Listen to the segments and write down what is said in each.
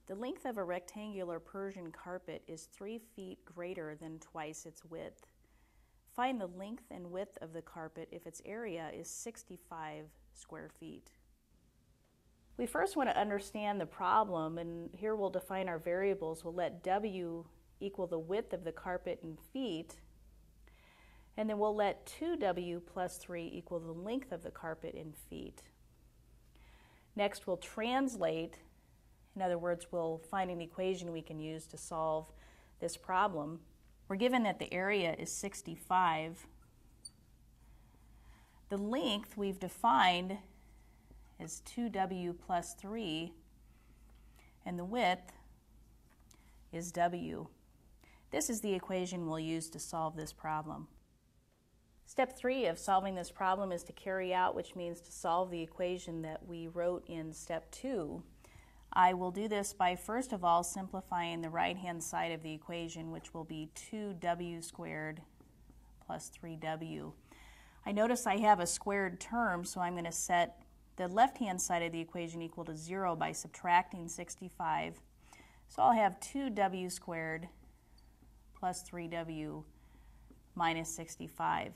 The length of a rectangular Persian carpet is 3 feet greater than twice its width. Find the length and width of the carpet if its area is 65 square feet. We first want to understand the problem, and here we'll define our variables. We'll let W equal the width of the carpet in feet, and then we'll let 2W plus 3 equal the length of the carpet in feet. Next, we'll translate. In other words, we'll find an equation we can use to solve this problem. We're given that the area is 65. The length we've defined as 2W plus 3, and the width is W. This is the equation we'll use to solve this problem. Step 3 of solving this problem is to carry out, which means to solve the equation that we wrote in step 2. I will do this by first of all simplifying the right-hand side of the equation, which will be 2W squared plus 3W. I notice I have a squared term, so I'm going to set the left-hand side of the equation equal to 0 by subtracting 65. So I'll have 2W squared plus 3W minus 65.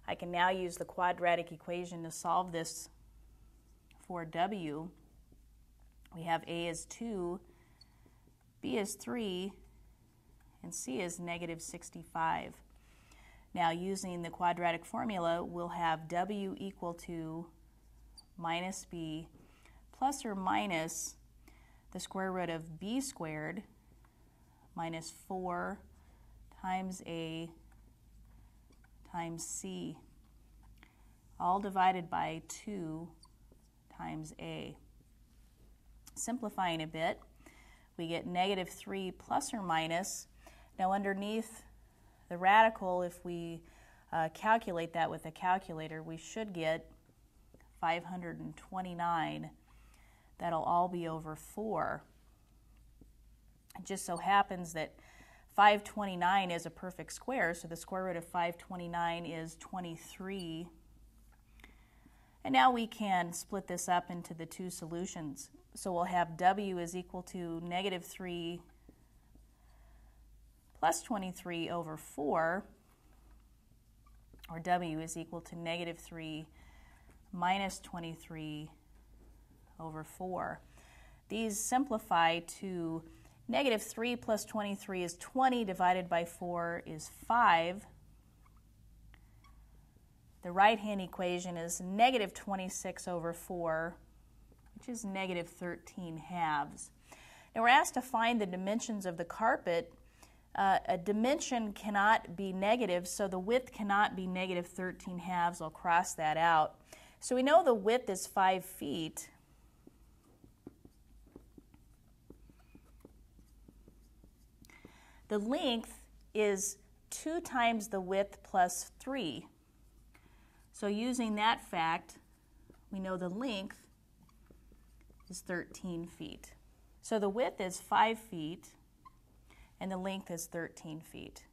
I can now use the quadratic equation to solve this for W. We have A is 2, B is 3, and C is negative 65. Now, using the quadratic formula, we'll have W equal to minus B plus or minus the square root of B squared minus 4 times A times C, all divided by 2 times A. Simplifying a bit, we get negative 3 plus or minus. Now underneath the radical, if we calculate that with a calculator, we should get 529. That'll all be over 4. It just so happens that 529 is a perfect square, so the square root of 529 is 23. And now we can split this up into the two solutions. So we'll have W is equal to negative 3 plus 23 over 4, or W is equal to negative 3 minus 23 over 4. These simplify to negative 3 plus 23 is 20, divided by 4 is 5. The right-hand equation is negative 26 over 4, which is negative 13 halves. Now we're asked to find the dimensions of the carpet. A dimension cannot be negative, so the width cannot be negative 13 halves. I'll cross that out. So we know the width is 5 feet. The length is 2 times the width plus 3. So using that fact, we know the length is 13 feet. So the width is 5 feet, and the length is 13 feet.